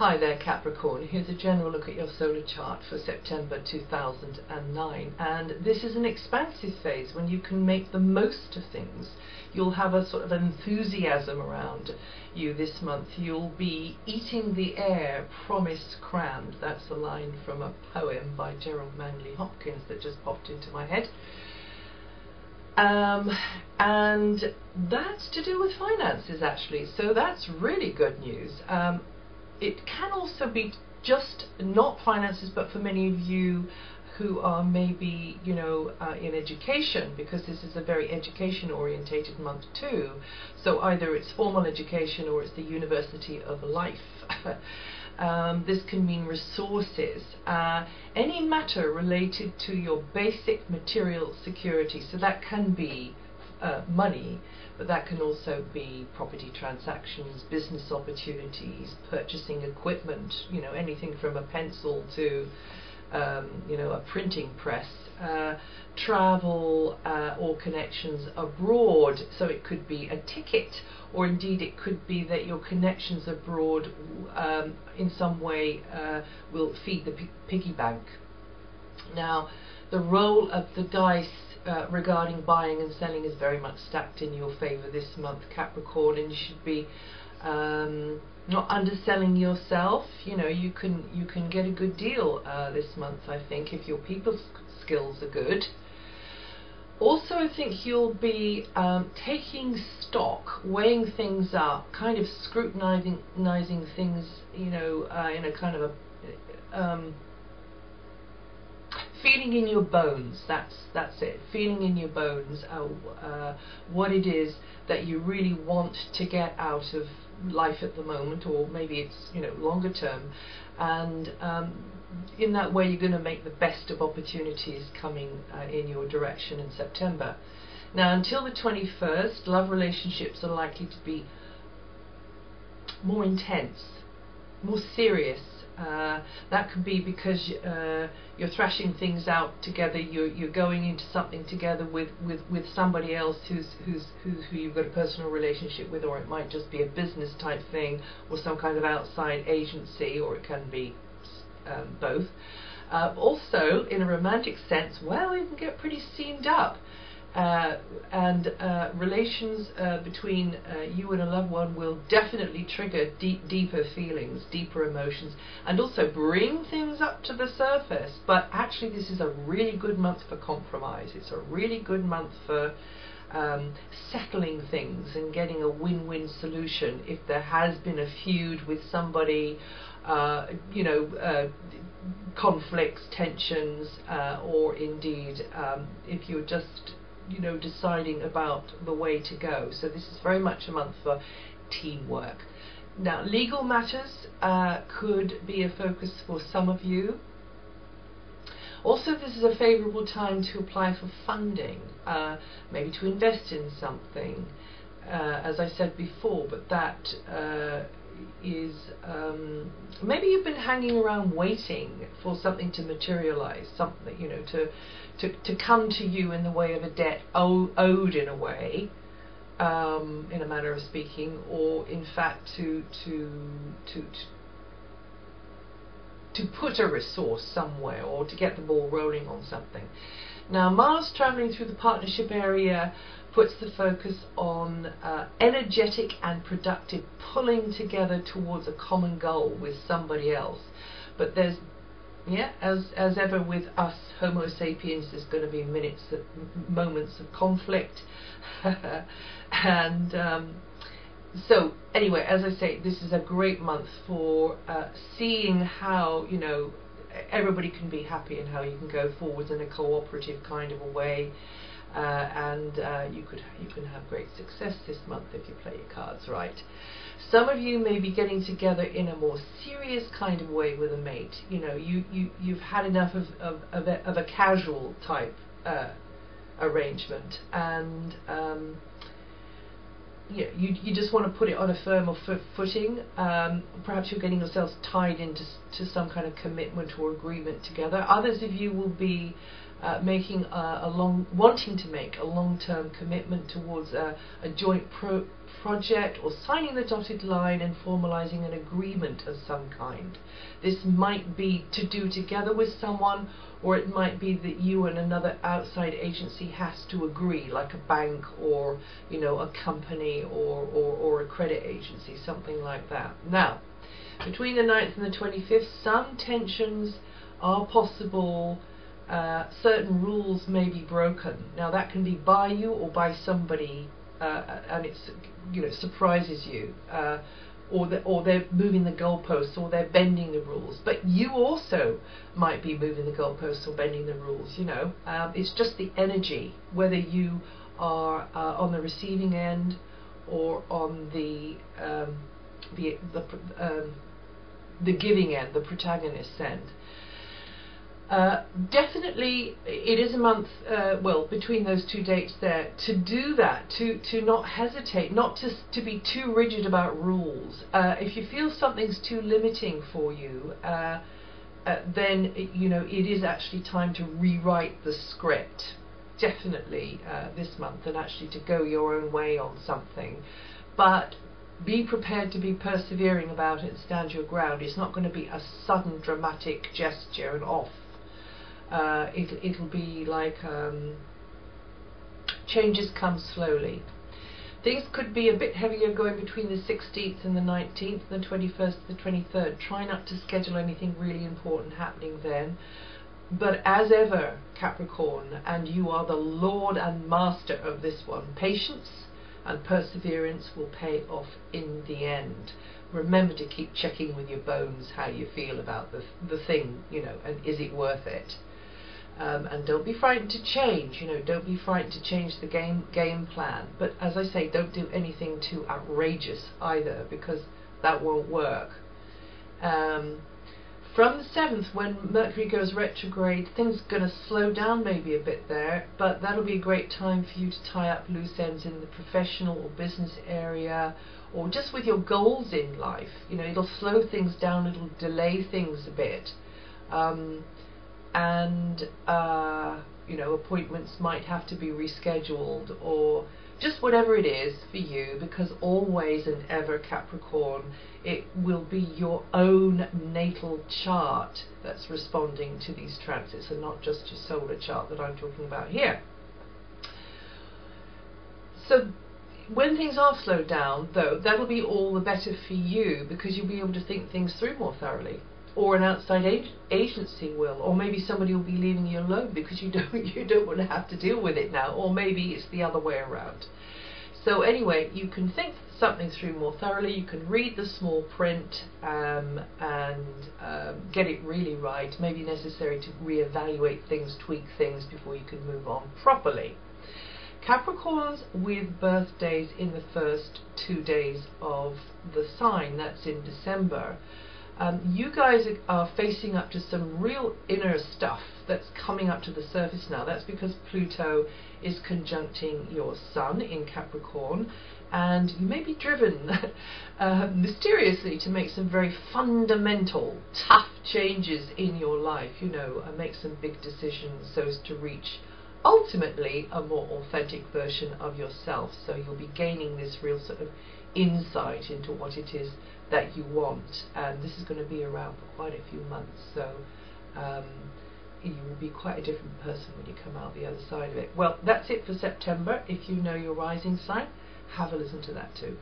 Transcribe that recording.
Hi there, Capricorn. Here's a general look at your solar chart for September 2009, and this is an expansive phase when you can make the most of things. You'll have a sort of enthusiasm around you this month. You'll be eating the air, promise crammed. That's a line from a poem by Gerald Manley Hopkins that just popped into my head. And that's to do with finances, actually, so that's really good news. It can also be just not finances, but for many of you who are maybe, in education, because this is a very education orientated month too. So either it's formal education or it's the University of Life. This can mean resources, any matter related to your basic material security. So that can be money, but that can also be property transactions, business opportunities, purchasing equipment, anything from a pencil to a printing press, travel or connections abroad. So it could be a ticket, or indeed it could be that your connections abroad in some way will feed the piggy bank. Now, the role of the dice regarding buying and selling is very much stacked in your favor this month, Capricorn, and you should be not underselling yourself. You can get a good deal this month, I think, if your people skills are good. Also, I think you'll be taking stock, weighing things up, kind of scrutinizing things, in a kind of a feeling in your bones. That's it. Feeling in your bones what it is that you really want to get out of life at the moment, or maybe it's longer term, and in that way you're going to make the best of opportunities coming in your direction in September. Now, until the 21st, love relationships are likely to be more intense, more serious. That could be because you're thrashing things out together. You're going into something together with somebody else who you've got a personal relationship with, or it might just be a business type thing, or some kind of outside agency, or it can be both. Also, in a romantic sense, well, you can get pretty steamed up. And relations between you and a loved one will definitely trigger deeper feelings, deeper emotions, and also bring things up to the surface. But actually, this is a really good month for compromise. It's a really good month for settling things and getting a win-win solution if there has been a feud with somebody, conflicts, tensions, or indeed if you're just deciding about the way to go. So this is very much a month for teamwork. Now, legal matters could be a focus for some of you. Also, this is a favourable time to apply for funding, maybe to invest in something, as I said before, but that is maybe you've been hanging around waiting for something to materialize, something to come to you in the way of a debt owed in a way, in a manner of speaking, or in fact to put a resource somewhere, or to get the ball rolling on something. Now, Mars traveling through the partnership area puts the focus on energetic and productive pulling together towards a common goal with somebody else. But there's, as ever with us Homo sapiens, there's going to be moments of conflict. And so anyway, as I say, this is a great month for seeing how everybody can be happy and how you can go forwards in a cooperative kind of a way. And you can have great success this month if you play your cards right. Some of you may be getting together in a more serious kind of way with a mate. You've had enough of a casual type arrangement, and you just want to put it on a firmer footing. Perhaps you're getting yourselves tied into some kind of commitment or agreement together. Others of you will be wanting to make a long-term commitment towards a joint project, or signing the dotted line and formalizing an agreement of some kind. This might be to do together with someone, or it might be that you and another outside agency has to agree, like a bank, or a company, or a credit agency, something like that. Now, between the 9th and the 25th, some tensions are possible. Certain rules may be broken. Now that can be by you or by somebody, and it's surprises you, or they're moving the goalposts, or they're bending the rules. But you also might be moving the goalposts or bending the rules. It's just the energy, whether you are on the receiving end or on the giving end, the protagonist end. Definitely it is a month, between those two dates there, to do that, to not hesitate, not to be too rigid about rules. If you feel something's too limiting for you, then it is actually time to rewrite the script, definitely this month, and actually to go your own way on something. But be prepared to be persevering about it and stand your ground. It's not going to be a sudden dramatic gesture and off. It'll be like changes come slowly. Things could be a bit heavier going between the 16th and the 19th, and the 21st and the 23rd. Try not to schedule anything really important happening then. But as ever, Capricorn, and you are the lord and master of this one, patience and perseverance will pay off in the end. Remember to keep checking with your bones how you feel about the thing, and is it worth it? And don't be frightened to change. Don't be frightened to change the game plan. But as I say, don't do anything too outrageous either, because that won't work. From the 7th, when Mercury goes retrograde, things are going to slow down maybe a bit there, but that'll be a great time for you to tie up loose ends in the professional or business area, or just with your goals in life. It'll slow things down, it'll delay things a bit. Appointments might have to be rescheduled, or just whatever it is for you, because always and ever, Capricorn, it will be your own natal chart that's responding to these transits, and not just your solar chart that I'm talking about here. So when things are slowed down, though, that'll be all the better for you, because you'll be able to think things through more thoroughly. Or an outside agency will, or maybe somebody will be leaving you alone because you don't want to have to deal with it now, or maybe it's the other way around. So anyway, you can think something through more thoroughly, you can read the small print and get it really right. Maybe necessary to reevaluate things, tweak things before you can move on properly. Capricorns with birthdays in the first 2 days of the sign, that's in December, you guys are facing up to some real inner stuff that's coming up to the surface now. That's because Pluto is conjuncting your Sun in Capricorn, and you may be driven mysteriously to make some very fundamental, tough changes in your life, and make some big decisions so as to reach ultimately a more authentic version of yourself. So you'll be gaining this real sort of insight into what it is that you want, and this is going to be around for quite a few months, so you will be quite a different person when you come out the other side of it. Well, that's it for September. If you know your rising sign, have a listen to that too.